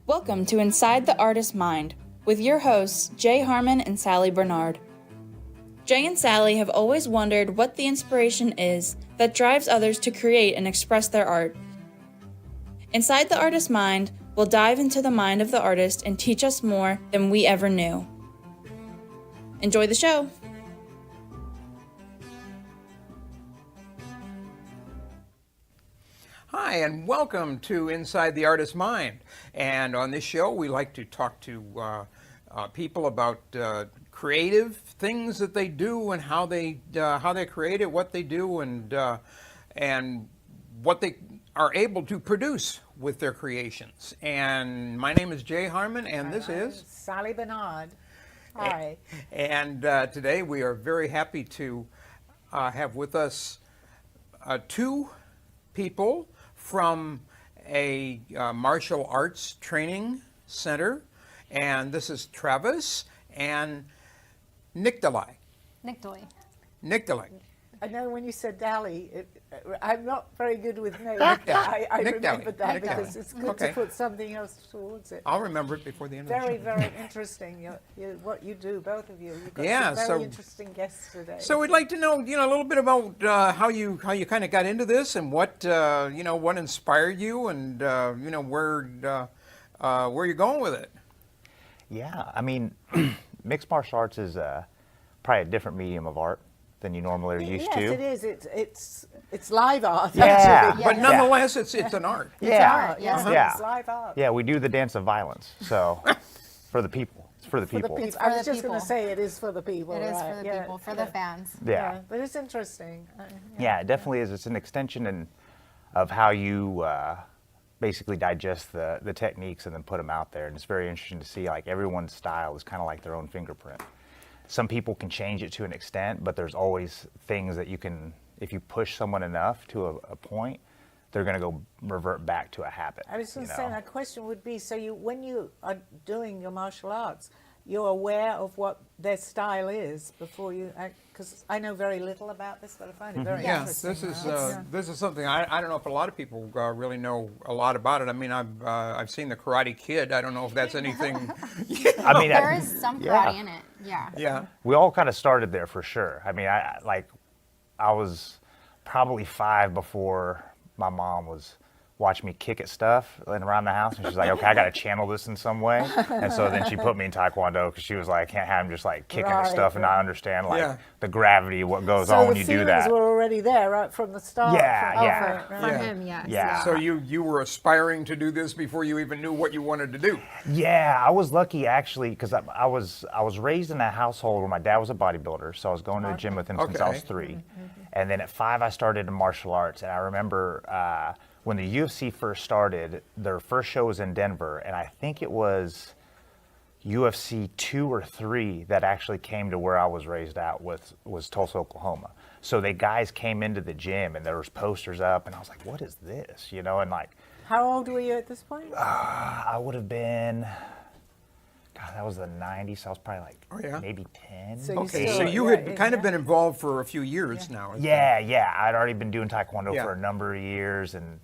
Welcome to Inside the Artist's Mind with your hosts, Jay Harmon and Sally Bernard. Jay and Sally have always wondered what the inspiration is that drives others to create and express their art. Inside the Artist's Mind, we'll dive into the mind of the artist and teach us more than we ever knew. Enjoy the show. Hi, and welcome to Inside the Artist's Mind. And on this show, we like to talk to people about creative things that they do and how they create it, what they do, and what they are able to produce with their creations. And my name is Jay Harmon, and this is Sally Bernard. Hi. And today we are very happy to have with us two people from a martial arts training center, and this is Travis and Nicdali. Nicdali. I know when you said Dali, I'm not very good with names. Nicdali. I Nicdali. remember that Nicdali. because it's good Okay. to put something else towards it. I'll remember it before the end of the Very, show. very interesting. What you do, both of you. You've got Yeah, some very so- interesting guests today. So we'd like to know, a little bit about how you kind of got into this and what what inspired you and where you're going with it. Yeah, I mean, mixed martial arts is probably a different medium of art than you normally are used to. Yes, it is. It's live art, Yeah. actually. But Yeah. nonetheless, it's an art. Yeah, Art, yes, yeah. it's live art. Yeah, we do the dance of violence. So for the people, it's for the For the people. people. for I was the just going people. to say it is for the people. It is right, for the yeah, people, for yeah. the fans. Yeah. But it's interesting. Yeah, it definitely is. It's an extension of how you basically digest the techniques and then put them out there. And it's very interesting to see, like, everyone's style is kind of like their own fingerprint. Some people can change it to an extent, but there's always things that you can, if you push someone enough to a point, they're going to go revert back to a habit. I was going you to say, know? my question would be, so when you are doing your martial arts, you're aware of what their style is before you act, because I know very little about this, but I find it very Yeah, interesting. this is something I don't know if a lot of people really know a lot about it. I mean, I've seen the Karate Kid. I don't know if that's anything. I mean, There is some yeah. karate in it. Yeah. Yeah. we all kind of started there for sure. I mean, I was probably 5 before my mom was watching me kick at stuff and around the house, and she's like, okay, I got to channel this in some way. And so then she put me in Taekwondo because she was like, I can't have him just like kicking at Right, stuff and right. not understand like Yeah. the gravity of what goes So on the when you do feelings that. were already there right from the start. Yeah, from- yeah. right, For right. Yeah. him, yes. Yeah. So you were aspiring to do this before you even knew what you wanted to do. Yeah, I was lucky actually because I was raised in a household where my dad was a bodybuilder, so I was going to the gym with him since I was Okay. 3. And then at 5 I started in martial arts, and I remember when the UFC first started, their first show was in Denver, and I think it was UFC 2 or 3 that actually came to where I was raised out with, was Tulsa, Oklahoma. So the guys came into the gym and there was posters up, and I was like, what is this? And like, How old were you at this point? I would have been, God, that was the 90s, so I was probably like Oh, yeah? maybe 10. So you Okay, still- so you yeah, had kind of yeah. been involved for a few years now. Yeah, I'd already been doing Taekwondo Yeah. for a number of years and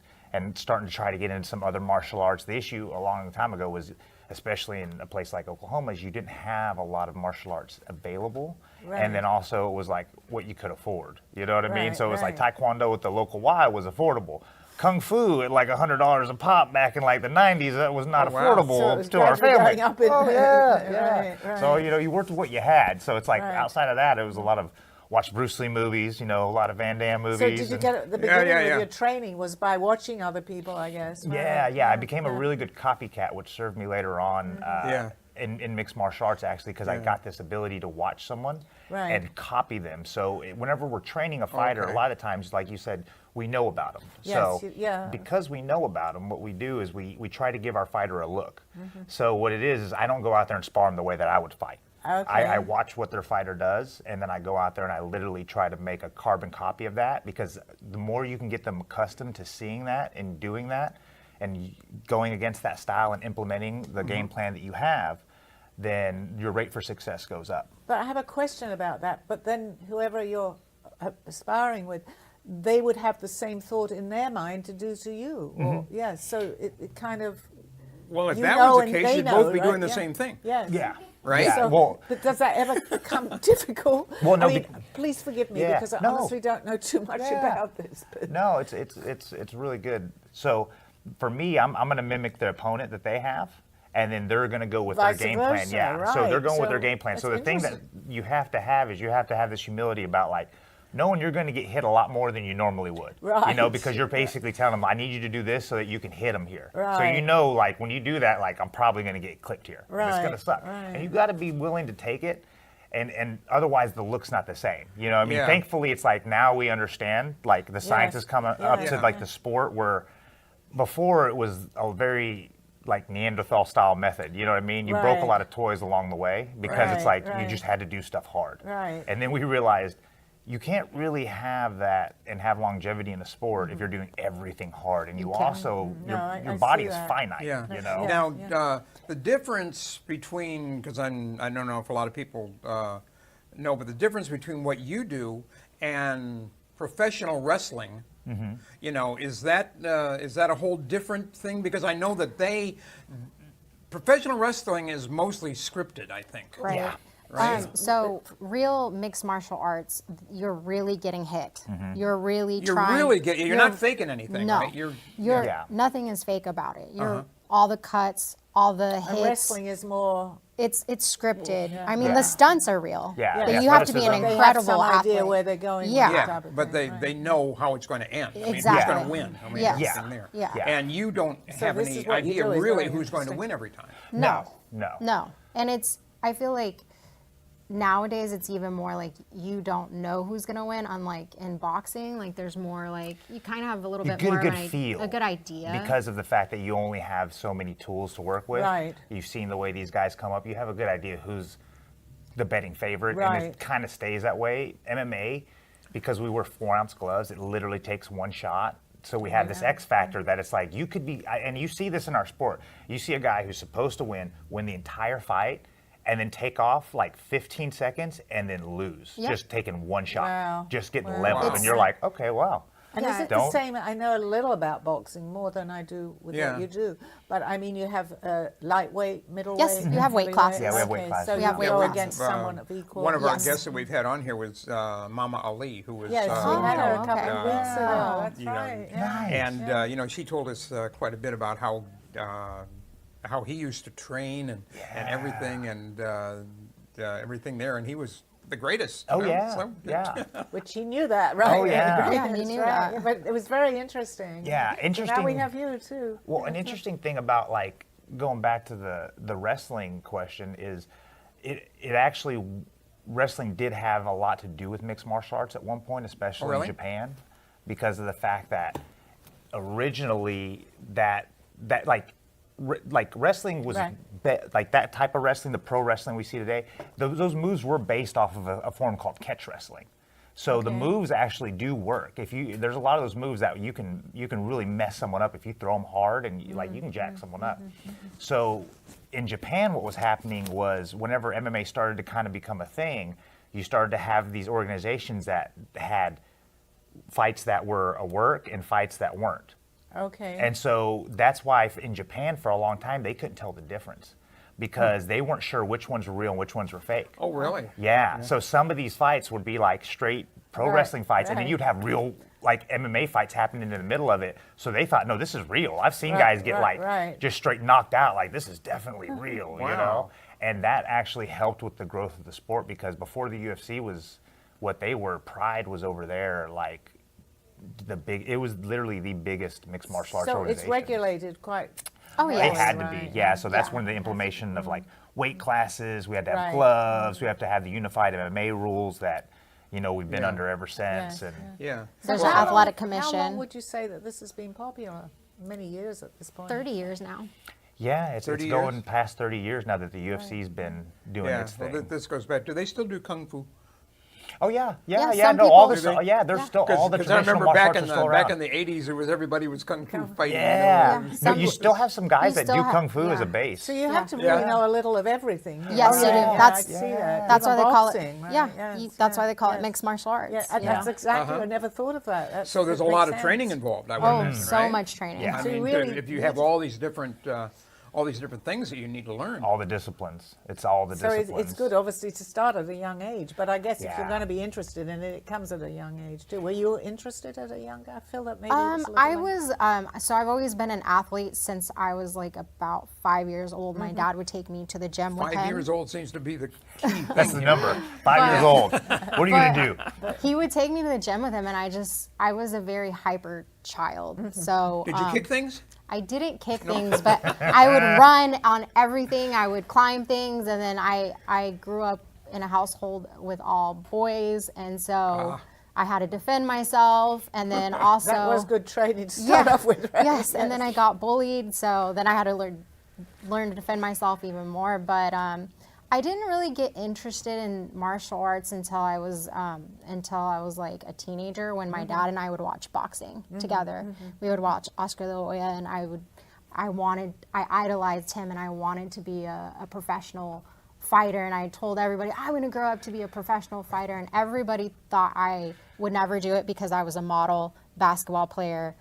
starting to try to get into some other martial arts. The issue a long time ago was, especially in a place like Oklahoma, is you didn't have a lot of martial arts available. Right. And then also it was like what you could afford. You know what I mean? Right, So it was like right. Taekwondo at the local Y was affordable. Kung Fu at like $100 a pop back in like the 90s, that was not Oh, wow. affordable So it was to our gradually family. going up in- Oh, yeah. Right. So, you worked with what you had. So it's like Right. outside of that, it was a lot of watch Bruce Lee movies, a lot of Van Damme movies. So did you and- get the beginning yeah. of your training was by watching other people, I guess? right? Yeah. I became a really good copycat, which served me later on Yeah. in mixed martial arts, actually, because I got this ability to watch someone Right. and copy them. So whenever we're training a fighter, Okay. a lot of times, like you said, we know about them. Yes, So yeah. because we know about them, what we do is we try to give our fighter a look. Mm-hmm. So what it is I don't go out there and spar them the way that I would fight. Okay. I watch what their fighter does, and then I go out there and I literally try to make a carbon copy of that, because the more you can get them accustomed to seeing that and doing that and going against that style and implementing the game plan that you have, then your rate for success goes up. But I have a question about that. But then whoever you're aspiring with, they would have the same thought in their mind to do to you. Or, yeah, so it kind of Well, if you that know was the and case, they you'd know, both be right? doing the Yeah. same thing. Yes. Yeah. Right? Yeah. So, Well, but does that ever become difficult? Well, no, I mean, please forgive me Yeah, because I no. honestly don't know too much Yeah. about this. But No, it's really good. So for me, I'm going to mimic the opponent that they have, and then they're going to go with Vice their game plan. versa, Yeah. So they're right. going with So their game plan. So the that's thing that interesting. you have to have is you have to have this humility about like knowing you're going to get hit a lot more than you normally would. You know, Right. because you're basically telling them, I need you to do this so that you can hit them here. So Right. you know, like when you do that, like I'm probably going to get clipped here. And it's going to Right, suck. right. And you got to be willing to take it. And otherwise the look's not the same. You know, I mean, Yeah. thankfully it's like now we understand, like the science Yes. has come up Yeah. to like the sport where before it was a very like Neanderthal style method. You know what I mean? You broke a Right. lot of toys along the way because it's Right, like you right. just had to do stuff hard. Right. And then we realized you can't really have that and have longevity in the sport if you're doing everything hard. And you also, No, I your see body is that. finite, Yeah. you know? Now, the difference between, because I don't know if a lot of people know, but the difference between what you do and professional wrestling, you know, is that a whole different thing? Because I know that professional wrestling is mostly scripted, I think. Right. Yeah. Right. So real mixed martial arts, you're really getting hit. You're really You're trying. really you're not faking anything, No, right? you're Yeah. nothing is fake about it. You're all the cuts, all the and hits. wrestling is more. It's scripted. Yeah. I mean, Yeah. the stunts are real. Yeah. But Yeah. you have to be an Athleticism. They have incredible some athlete. idea where they're going. with Yeah. that Yeah, type of but thing, they right. know how it's going to end. I mean, who's Exactly. going to win? I mean, Yes. everything there. Yeah. Yeah. And you don't have this any is what you idea do is really very who's going to interesting. win every time. No. No. No. And I feel like nowadays it's even more like you don't know who's going to win, unlike in boxing. Like there's more like you kind of have a little You bit get more a good of an feel a good idea. because of the fact that you only have so many tools to work with. Right. You've seen the way these guys come up. You have a good idea who's the betting favorite, and Right. it kind of stays that way. MMA, because we wear 4-ounce gloves, it literally takes one shot. So we have this X factor that it's like you could be, and you see this in our sport. You see a guy who's supposed to win the entire fight, and then take off like 15 seconds and then lose, Yep. just taking one shot, Wow. just getting Wow. leveled, It's- and you're like, okay, wow. And Yeah. is it Don't- the same? I know a little about boxing, more than I do with Yeah. what you do. But I mean, you have lightweight, middleweight. Yes, you have weight heavyweight. classes. Yeah, we have weight Okay, classes. So We you have weight go classes. against someone of equal. One of our Yes. guests that we've had on here was Mama Ali, who was Yes, Oh, we had her a okay. couple of weeks ago. That's you know, right. Yeah. and you know, she told us quite a bit about how he used to train and everything and everything there, and he was the greatest. Oh you know, yeah, so- yeah. Which he knew that, right? Oh, yeah. Yeah, he That's knew right. that. But it was very interesting. Yeah, So interesting. now we have you too. Well, an interesting thing about like going back to the wrestling question is it actually wrestling did have a lot to do with mixed martial arts at one point, especially really? in Japan, because of the fact that originally that like wrestling was Right. like that type of wrestling, the pro wrestling we see today, those moves were based off of a form called catch wrestling. So the Okay. moves actually do work. There's a lot of those moves that you can really mess someone up if you throw them hard and you can jack someone up. So in Japan, what was happening was whenever MMA started to kind of become a thing, you started to have these organizations that had fights that were a work and fights that weren't. Okay. And so that's why in Japan for a long time they couldn't tell the difference because they weren't sure which ones were real and which ones were fake. Oh, really? Yeah. So some of these fights would be like straight pro Right, wrestling fights, and then right. you'd have real like MMA fights happening in the middle of it. So they thought, no, this is real. I've seen Right, guys get right, like right. just straight knocked out. Like this is definitely real, you Wow. know. And that actually helped with the growth of the sport because before the UFC was what they were, Pride was over there like it was literally the biggest mixed martial arts so organization. it's regulated quite. Oh, It yes. had to Right, be, yeah. So that's Yeah. when the implementation of like weight classes, we had to have Right. gloves, we have to have the unified MMA rules that, we've been Yeah. under ever since. Yes, And Yeah. There's So an how long- athletic How long commission. would you say that this has been popular? Many years at this point. 30 years now. yeah, it's 30 going years? past 30 years now that the UFC's been doing Yeah. its Well, thing. this goes back. Do they still do kung fu? Oh yeah, Yeah, yeah. some No, all people- the Do they? there's still all the Because I traditional remember martial back arts in are the still back around. in the '80s, everybody was kung fu fighting. Yeah, Yeah, but some- you still have some guys You that do still have- kung fu as a yeah. base. So you have to Yeah. really know a little of everything. Yes, you do. Yeah, That's- I see that. That's why Even they call it. boxing, right? Yeah, Yes, that's why they call yes. it mixed martial arts. Yeah, and that's exactly. I never thought of that. So there's a that lot makes of training sense. involved. I would Oh, imagine, so right? much training. Yeah. I So you mean, really if you have all these different all these different things that you need to learn. All the disciplines. It's all the So disciplines. it's good, obviously, to start at a young age. But I guess if you're Yeah. going to be interested in it, it comes at a young age too. Were you interested at a younger? I feel that maybe it's a little I young. was, so I've always been an athlete since I was like about 5 years old. My dad would take me to the gym with him. 5 years old seems to be the key thing. That's the number. 5 years old. What are you going to do? He would take me to the gym with him, and I was a very hyper child. So Did you kick things? I didn't kick things, but I would run on everything. I would climb things, and then I grew up in a household with all boys, and so I had to defend myself, and then also That was good training to start off with, right? Yes, and then I got bullied, so then I had to learn to defend myself even more. But I didn't really get interested in martial arts until I was like a teenager, when my dad and I would watch boxing together. We would watch Oscar de la Hoya, and I idolized him, and I wanted to be a professional fighter, and I told everybody I'm going to grow up to be a professional fighter, and everybody thought I would never do it because I was a model, basketball player,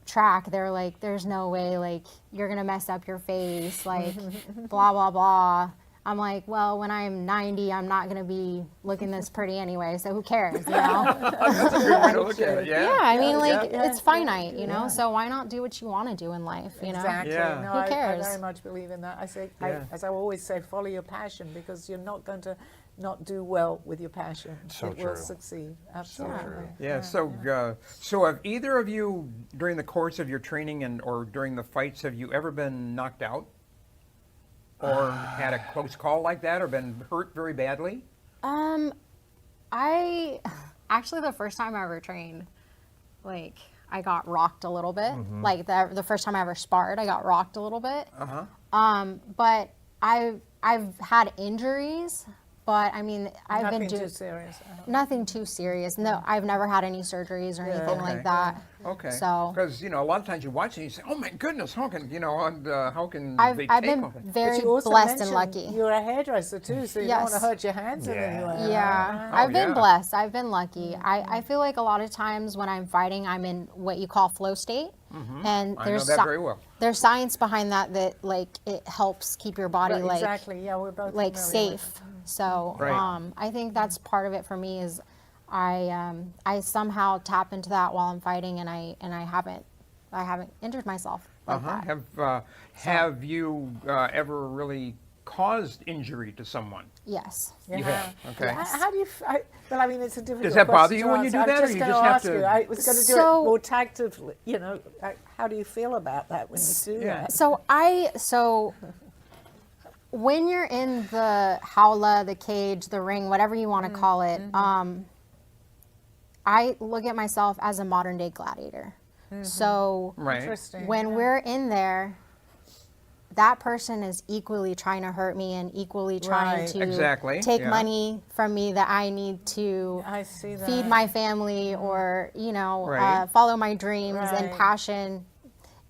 track. They're like, there's no way, like, you're going to mess up your face, like, blah, blah, blah. I'm like, well, when I'm 90, I'm not going to be looking this pretty anyway, so who cares, you know? That's a good way to look at it, Yeah, I mean, like, yeah, it's finite, you know? So why not do what you want to do in life, you know? Exactly. Yeah. No, Who cares? I very much believe in that. I say, Yeah. as I always say, follow your passion, because you're not going to not do well with your passion. So it will true. succeed. Absolutely. Yeah. So have either of you, during the course of your training or during the fights, have you ever been knocked out, or had a close call like that, or been hurt very badly? I actually, the first time I ever trained, like, I got rocked a little bit. Like the first time I ever sparred, I got rocked a little bit. But I've had injuries, but I mean, I've Nothing been too doing serious. nothing too serious. No, I've never had any surgeries or anything Okay. like that. Okay. So Because a lot of times you watch it and you say, "Oh my goodness, how can how can I've they I've take been on it?" very But you also blessed and mentioned lucky. You're a hairdresser too, so you don't want to Yes. hurt your hands in Yeah. any way. Yeah, Oh, I've been yeah. blessed. I've been lucky. I feel like a lot of times when I'm fighting, I'm in what you call flow state, and I know there's that very well. there's science behind that like it helps keep your body Right, like exactly. Yeah, we're both like familiar with safe. So Right. I think that's part of it for me is I somehow tap into that while I'm fighting, and I haven't injured myself like that. Have you ever really caused injury to someone? Yes. it. You Yeah. have. Okay. How do you? Well, I mean, it's a difficult. Does that bother question you to when you do answer. that, or I'm just you going just to have ask to- you. I was going to do So- it more tactively. You know, how do you feel about that when you do Yeah. that? So when you're in the howla, the cage, the ring, whatever you want to call it, I look at myself as a modern day gladiator. So Right. Interesting. when we're in there, that person is equally trying to hurt me and equally trying Right. to Exactly, take yeah. money from me that I need to I see that. feed my family or Right. follow my dreams and Right. passion.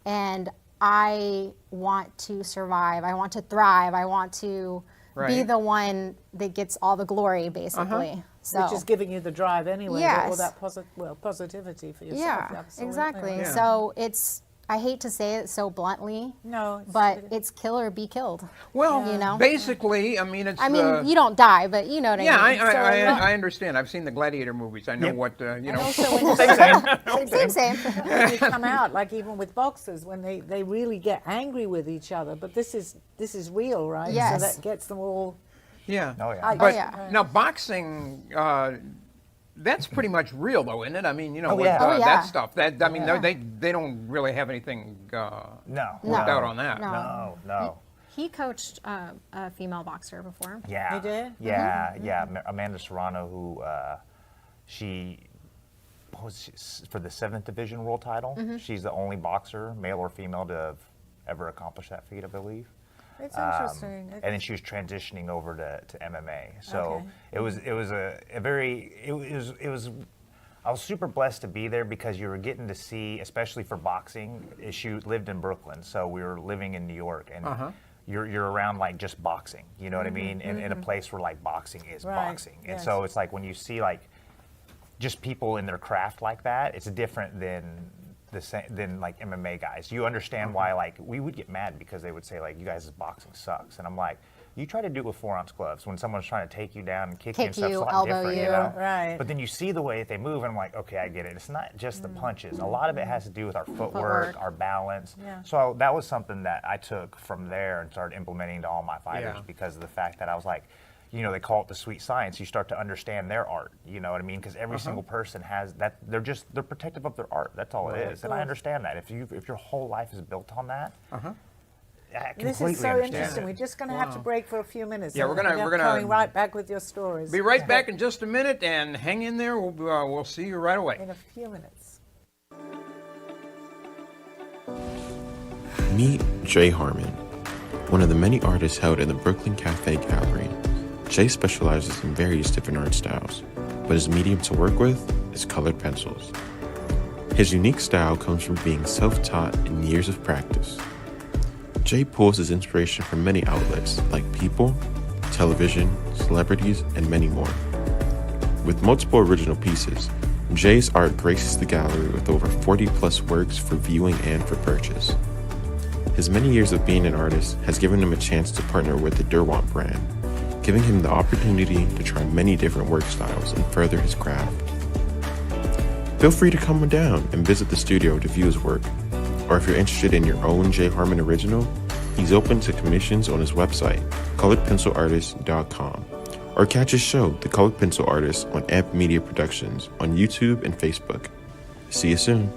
And I want to survive. I want to thrive. I want to be Right. the one that gets all the glory, basically. So Which is giving you the drive anyway, all Yes. that positivity for yourself. yeah, Absolutely. exactly. Yeah. So I hate to say it so bluntly, No, but it's kill or be killed. Well, You know? basically, I mean, it's. I mean, you don't die, but you know what Yeah, I mean. I understand. I've seen the Gladiator movies. I know what also when you, Same. when you come out, like even with boxers, when they really get angry with each other, but this is real, right? Yes. So that gets them all. Yeah. Oh, yeah. But yeah. now boxing, that's pretty much real, though, isn't it? I mean, Oh, with yeah. Oh, yeah. that stuff. I mean, Yeah. they don't really have anything No. worked out on that. No. He coached a female boxer before. Yeah. You did? Yeah, yeah. Amanda Serrano, who for the 7th Division World title. She's the only boxer, male or female, to have ever accomplished that feat, I believe. It's interesting. And then she was transitioning over to MMA. So Okay. it was I was super blessed to be there because you were getting to see, especially for boxing. She lived in Brooklyn, so we were living in New York, and you're around like just boxing. You know what I mean? In a place where like boxing is Right, boxing, and yes. so it's like when you see like just people in their craft like that, it's different than the same than like MMA guys. You understand why like we would get mad because they would say like you guys' boxing sucks, and I'm like, you try to do it with 4-ounce gloves when someone's trying to take you down and kick you and stuff. It's a lot elbow different, you. you know. Right. But then you see the way that they move, and I'm like, okay, I get it. It's not just the punches. A lot of it has to do with our footwork, our balance. Yeah. So that was something that I took from there and started implementing to all my fighters Yeah. because of the fact that I was like, you know, they call it the sweet science. You start to understand their art. You know what I mean? Because every single person has that. They're protective of their art. That's all it is. And I understand that. If your whole life is built on that, I completely This is so understand interesting. it. We're just going to have to break for a few minutes. Yeah, and we're gonna coming right back with your stories. Be right back in just a minute, and hang in there. We'll see you right away. in a few minutes. Meet Jay Harmon, one of the many artists held in the Brooklyn Cafe Gallery. Jay specializes in various different art styles, but his medium to work with is colored pencils. His unique style comes from being self-taught and years of practice. Jay pulls his inspiration from many outlets like people, television, celebrities, and many more. With multiple original pieces, Jay's art graces the gallery with over 40 plus works for viewing and for purchase. His many years of being an artist has given him a chance to partner with the Derwent brand, giving him the opportunity to try many different work styles and further his craft. Feel free to come down and visit the studio to view his work, or if you're interested in your own Jay Harmon original, he's open to commissions on his website, coloredpencilartist.com, or catch his show, The Colored Pencil Artist, on Amp Media Productions on YouTube and Facebook. See you soon.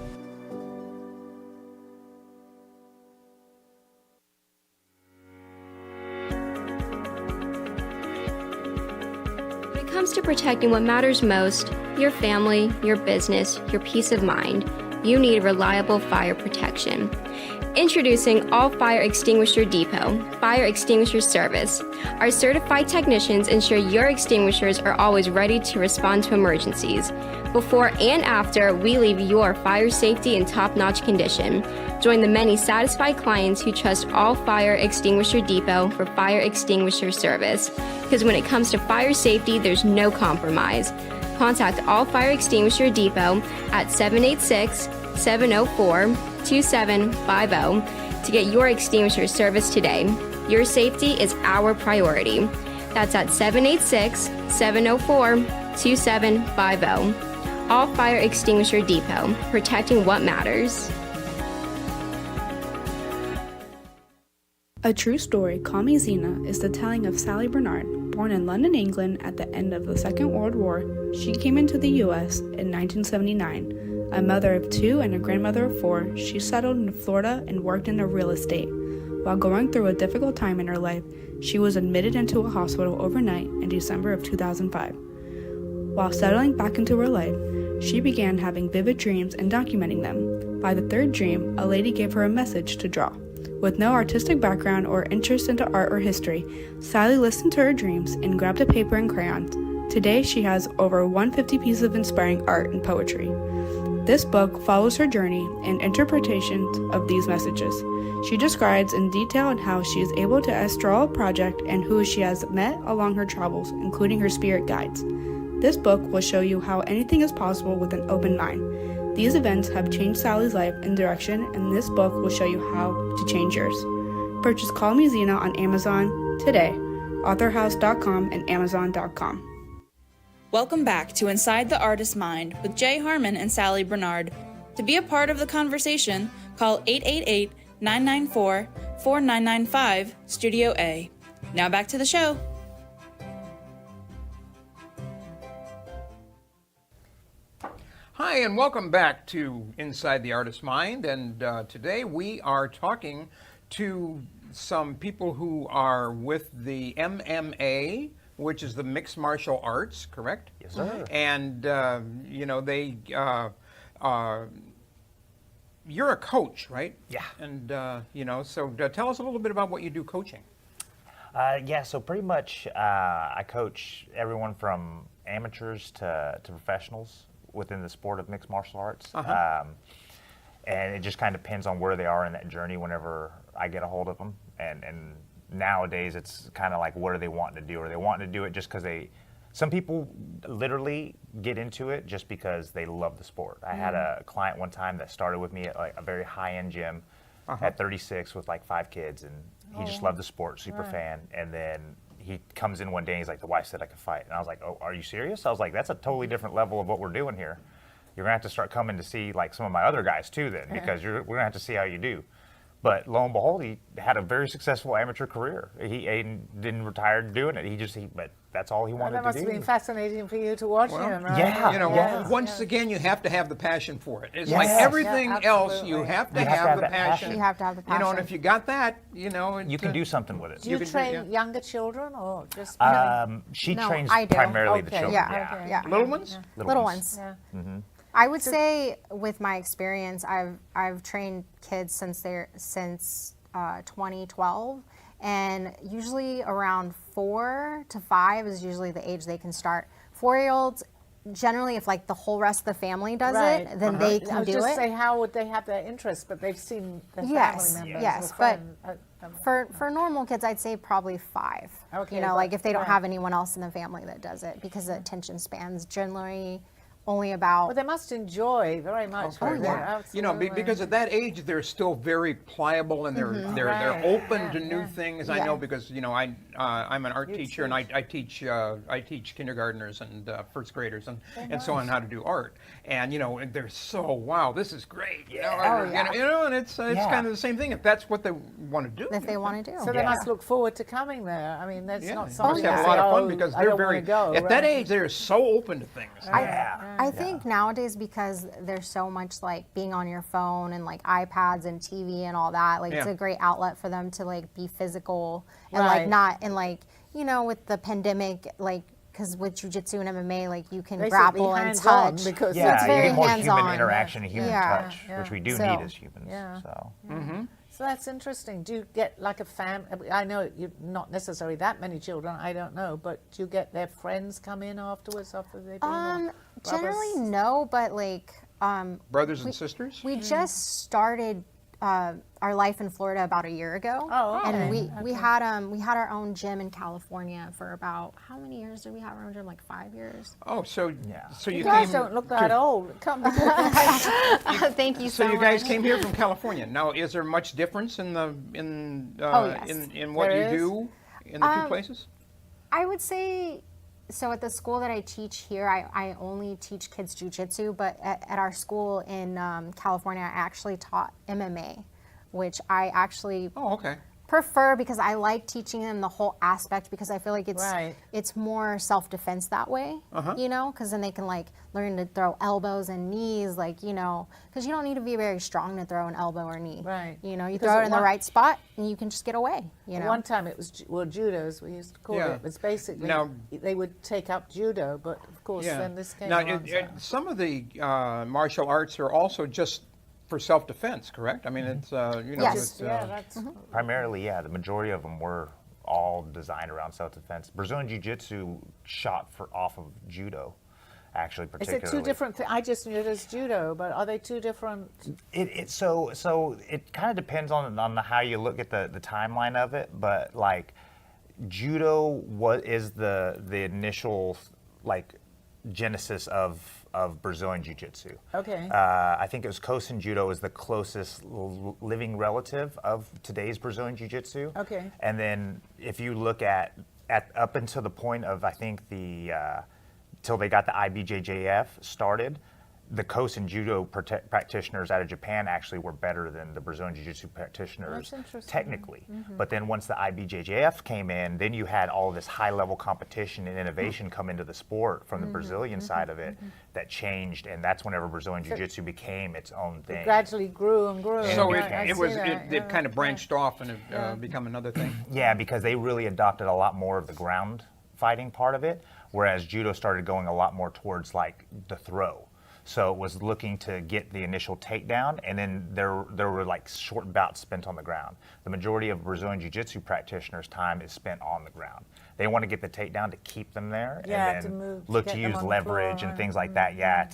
When it comes to protecting what matters most, your family, your business, your peace of mind, you need reliable fire protection. Introducing All Fire Extinguisher Depot, Fire Extinguisher Service. Our certified technicians ensure your extinguishers are always ready to respond to emergencies. Before and after, we leave your fire safety in top-notch condition. Join the many satisfied clients who trust All Fire Extinguisher Depot for fire extinguisher service. Because when it comes to fire safety, there's no compromise. Contact All Fire Extinguisher Depot at 786-704-2750 to get your extinguisher service today. Your safety is our priority. That's at 786-704-2750. All Fire Extinguisher Depot, protecting what matters. A true story, Call Me Zena, is the telling of Sally Bernard. Born in London, England at the end of the Second World War, she came into the U.S. in 1979. A mother of 2 and a grandmother of 4, she settled in Florida and worked in real estate. While going through a difficult time in her life, she was admitted into a hospital overnight in December of 2005. While settling back into her life, she began having vivid dreams and documenting them. By the 3rd dream, a lady gave her a message to draw. With no artistic background or interest into art or history, Sally listened to her dreams and grabbed a paper and crayons. Today, she has over 150 pieces of inspiring art and poetry. This book follows her journey and interpretations of these messages. She describes in detail how she is able to astral a project and who she has met along her travels, including her spirit guides. This book will show you how anything is possible with an open mind. These events have changed Sally's life and direction, and this book will show you how to change yours. Purchase Call Me Zena on Amazon today, authorhouse.com and amazon.com. Welcome back to Inside the Artist's Mind with Jay Harmon and Sally Bernard. To be a part of the conversation, call 888-994-4995, Studio A. Now back to the show. Hi, and welcome back to Inside the Artist's Mind. And today we are talking to some people who are with the MMA, which is the Mixed Martial Arts, correct? Yes, sir. And, you're a coach, right? Yeah. And, so tell us a little bit about what you do coaching. So pretty much I coach everyone from amateurs to professionals within the sport of mixed martial arts. And it just kind of depends on where they are in that journey whenever I get a hold of them. And nowadays it's kind of like, what are they wanting to do? Are they wanting to do it just because Some people literally get into it just because they love the sport. I had a client one time that started with me at like a very high-end gym at 36 with like 5 kids, and he just loved the sport, super fan. And then he comes in one day and he's like, the wife said I could fight. And I was like, oh, are you serious? I was like, that's a totally different level of what we're doing here. You're gonna have to start coming to see like some of my other guys too then, because we're gonna have to see how you do. But lo and behold, he had a very successful amateur career. He didn't retire doing it. But that's all he wanted That to must do. have been fascinating for you to watch him, right? Yeah. You know, Yes, once again, you have to have the passion for it. It's Yes. like everything Yeah, else, you absolutely. have to You have to have have the that passion. passion. You have to have the You know, and passion. if you got that, you know, You can do something with it. Do you can do- train yeah. younger children or just She No, trains I do. primarily the Okay, children. yeah, okay. yeah. little ones? Little ones. Yeah. I would say, with my experience, I've trained kids since 2012, and usually around 4 to 5 is usually the age they can start. 4-year-olds, generally, if like the whole rest of the family does Right. it, then they I can was do just it. say, how would they have their interest? But they've seen their Yes, family members. yes, or but friends. For normal kids, I'd say probably 5. Okay, You know, but- like if they don't right. have anyone else in the family that does it, because the attention span's generally only about. Well, they must enjoy very much. Okay, what well, they're you know, absolutely- because at that age they're still very pliable and they're Right, open to yeah, new yeah. things. I Yeah. know because you know I'm an art You teacher and I teach kindergartners and first graders and so on how to do art. And you know, and they're so wow, this is great. You know, yeah. you know, and it's Yeah. kind of the same thing if that's what they want to do. If they want to do. So they Yeah. must look forward to coming there. I mean, that's Yeah, not they something must you have a say, lot of fun "Oh, because I they're don't very wanna go," at that right? age they're so open to things. I think nowadays, because there's so much like being on your phone and like iPads and TV and all that, like it's Yeah. a great outlet for them to like be physical and Right. like not, and like, you know, with the pandemic, like, because with jujitsu and MMA, like you can Basically grapple and hands-on touch. because Yeah, it's you very get more hands-on. human interaction and human Yeah. touch, Yeah. which we do So- need as humans. Yeah. So. So that's interesting. Do you get like a I know you not necessarily that many children. I don't know, but do you get their friends come in afterwards after they've been? or Generally brothers? no, but like Brothers and sisters? we just started our life in Florida about a year ago. Oh, okay. And we had our own gym in California for about, how many years did we have our own gym? Like 5 years. Oh, so Yeah. so You you guys came don't look to- that old. Come on. Thank you so So much. you guys came here from California. Now, is there much difference in the yes. in what There you is? do in the two places? I would say, so at the school that I teach here, I only teach kids jujitsu, but at our school in California, I actually taught MMA, which I actually Oh, okay. prefer because I like teaching them the whole aspect, because I feel like Right. it's more self-defense that way, you know, because then they can like learn to throw elbows and knees, like, you know, because you don't need to be very strong to throw an elbow or knee. Right. You know, you Because throw at it in the one- right spot and you can just get away, you know. One time it was judo, as we used to call Yeah. it. It's basically Now- they would take up judo, but of course then this came Now, along. some of the martial arts are also just for self-defense, correct? I mean, it's you know, Yes. it's, yeah, that's Primarily, yeah, the majority of them were all designed around self-defense. Brazilian Jiu-Jitsu shot off of judo, actually, Is particularly. it two different things? I just knew it as judo, but are they two different? So it kind of depends on how you look at the timeline of it, but like judo is the initial like genesis of Brazilian Jiu-Jitsu. Okay. I think it was Kosen Judo is the closest living relative of today's Brazilian Jiu-Jitsu. Okay. And then if you look at up until the point of, I think till they got the IBJJF started, the Kosen Judo practitioners out of Japan actually were better than the Brazilian Jiu-Jitsu practitioners That's interesting. technically. But then once the IBJJF came in, then you had all this high-level competition and innovation come into the sport from the Brazilian side of it that changed, and that's whenever Brazilian Jiu-Jitsu became its own thing. Gradually grew and grew. so Right, I it see was that, it kind of branched off and become another thing. Yeah, because they really adopted a lot more of the ground fighting part of it, whereas judo started going a lot more towards like the throw. So it was looking to get the initial takedown, and then there were like short bouts spent on the ground. The majority of Brazilian Jiu-Jitsu practitioners' time is spent on the ground. They want to get the takedown to keep them there, Yeah, and to then move, to look get to them use on the leverage floor, and things like that. Yeah,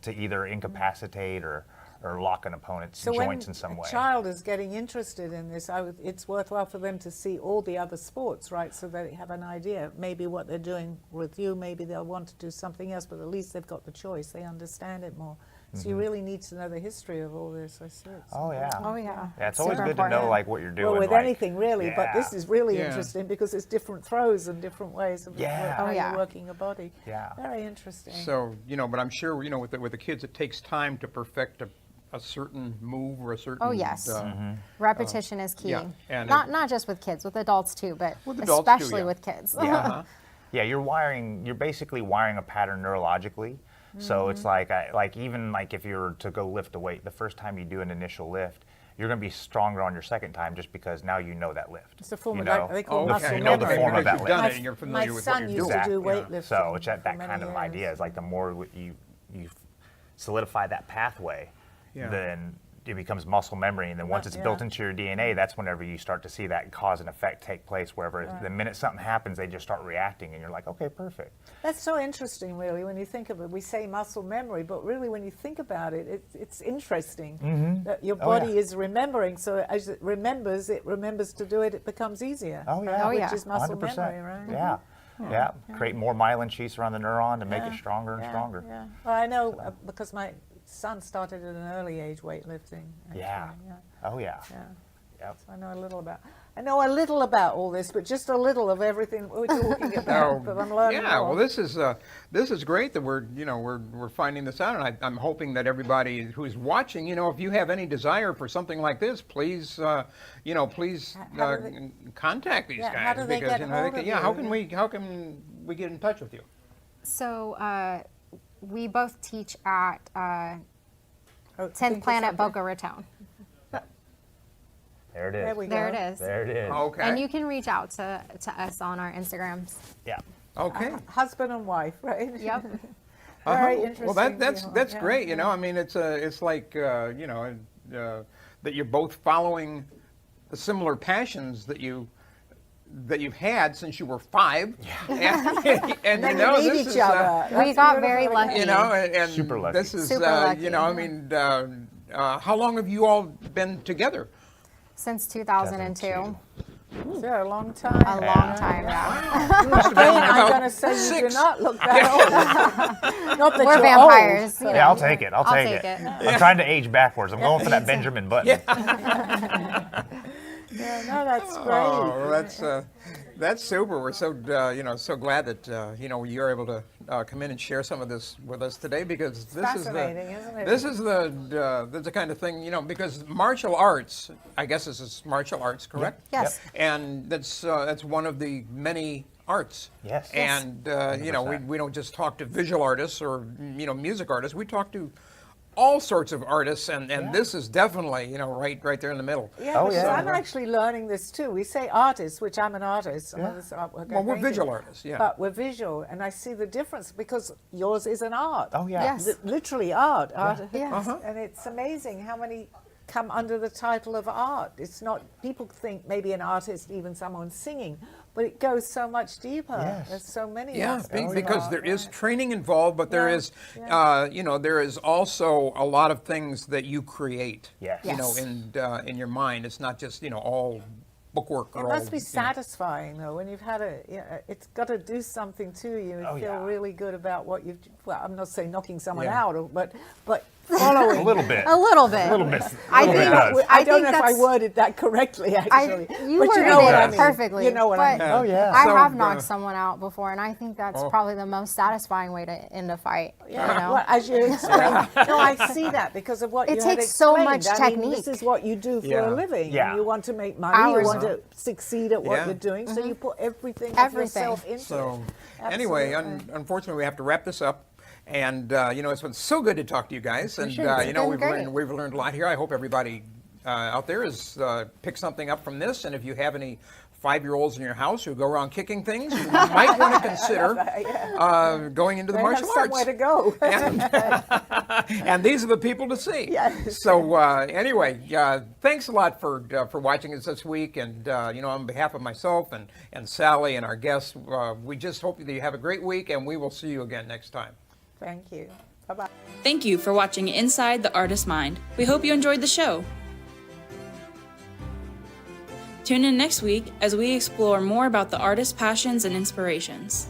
to either incapacitate or or lock an opponent's So joints when in some a way. child is getting interested in this, it's worthwhile for them to see all the other sports, right? So they have an idea. Maybe what they're doing with you, maybe they'll want to do something else, but at least they've got the choice. They understand it more. So you really need to know the history of all this. I see. Oh yeah. Oh yeah. Yeah, it's always Super good to know important. like what you're doing. Well, with like, anything really, but this is really Yeah. interesting because it's different throws and different ways of Yeah. how Oh, yeah. you're working your body. Yeah. Very interesting. So, but I'm sure, with the kids, it takes time to perfect a certain move or a certain. Oh, yes. Mm-hmm. Repetition is key. yeah, and not just with kids, with adults too, but With adults too, especially yeah. with kids. Yeah. Yeah, you're basically wiring a pattern neurologically. So it's like even like if you were to go lift a weight, the first time you do an initial lift, you're going to be stronger on your second time just because now you know that lift. It's a form you of know? they call Oh, muscle okay. You know the memory. form of that You've done lift. it and you're familiar My with son what used you're to doing. do weightlifting. So it's that for many kind of years. idea is like the more you solidify that pathway, Yeah. then it becomes muscle memory, and then once it's built into your DNA, that's whenever you start to see that cause and effect take place. Wherever the minute something happens, they just start reacting, and you're like, okay, perfect. That's so interesting, really, when you think of it. We say muscle memory, but really, when you think about it, it's interesting that your Oh, yeah. body is remembering. So as it remembers to do it, it becomes easier. Oh yeah, right? Oh, Which yeah. is muscle 100%. memory, right? Yeah. Yeah. Create more myelin sheaths around the neuron to make it stronger and Yeah, stronger. Yeah. Well, I know because my son started at an early age weightlifting. Actually. Yeah. Oh yeah. Yeah. Yep. So I know a little about all this, but just a little of everything we're talking about. But I'm learning Yeah, more. well, this is great that we're finding this out, and I'm hoping that everybody who's watching, if you have any desire for something like this, please, please How do they- contact these Yeah, guys how do they because get hold of yeah, you? how can we get in touch with you? So we both teach at Oh, 10th think of Planet something. Boca Raton. There it is. There we There go. it is. There it is. Okay. And you can reach out to us on our Instagrams. Yeah. Okay. Husband and wife, right? Yep. Very Well, interesting. that's Yeah, great. yeah. I mean, it's like that you're both following the similar passions that you've had since you were 5. Yeah. and Then you meet this each is, other. We That's got beautiful. very lucky. and Super lucky. this is, Super lucky. I mean, how long have you all been together? Since 2002. Is there a long time? A long time now. I'm going to say you do 6. not look that old. Not that We're you're vampires. Old, you but- Yeah, know. I'll take it. I'll take it. it. I'm trying to age backwards. I'm going for that Benjamin Button. Yeah, no, that's great. Oh, that's super. We're so so glad that you're able to come in and share some of this with us today because this fascinating, isn't it? This is the kind of thing because martial arts. I guess this is martial arts, correct? Yes. And that's one of the many arts. Yes. And we 100%. don't just talk to visual artists or music artists. We talk to all sorts of artists, and this is definitely right there in the middle. Yeah, Oh, because yeah. I'm actually learning this too. We say artists, which I'm an artist. I'm Yeah. Well, we're visual artists, yeah. But we're visual, and I see the difference because yours is an art. Oh yeah. Yes. Literally art. Yes. Uh-huh. And it's amazing how many come under the title of art. It's not, people think maybe an artist, even someone singing, but it goes so much deeper. Yes. There's so many Yeah, aspects of because art, there is right. training involved, but there Yeah, is, yeah. there is also a lot of things that you create. Yes. Yes. In your mind. It's not just all bookwork or It all. must be satisfying though when you've had it's got to do something to you and Oh, feel yeah. really good about what you've. Well, I'm not saying knocking someone Yeah. out, but following. A little bit. A little bit. A little bit. I A little bit think- does. I don't know think if I that's- worded that correctly, actually. You but you worded know what I it mean. perfectly. You know what I but mean. Oh yeah. I So, have knocked someone out before, and I think that's Oh. probably the most satisfying way to end a fight. Yeah, You know? well, as you explained. No, I see that because of what It you had takes so explained. much I mean, this technique. is what you do for Yeah. a living. Yeah. And you want to make money. Hours. You want to succeed at what Yeah. you're doing. So you put everything of Everything. yourself into So, it. anyway, Absolutely. unfortunately, we have to wrap this up. And it's been so good to talk to you guys. And Appreciate it. It's been great. we've learned a lot here. I hope everybody out there has picked something up from this. And if you have any 5-year-olds in your house who go around kicking things, you might want to consider going into the They martial have somewhere arts. to go. And these are the people to see. Yes. So anyway, thanks a lot for watching us this week. And on behalf of myself and Sally and our guests, we just hope that you have a great week, and we will see you again next time. Thank you. Bye-bye. Thank you for watching Inside the Artist's Mind. We hope you enjoyed the show. Tune in next week as we explore more about the artist's passions and inspirations.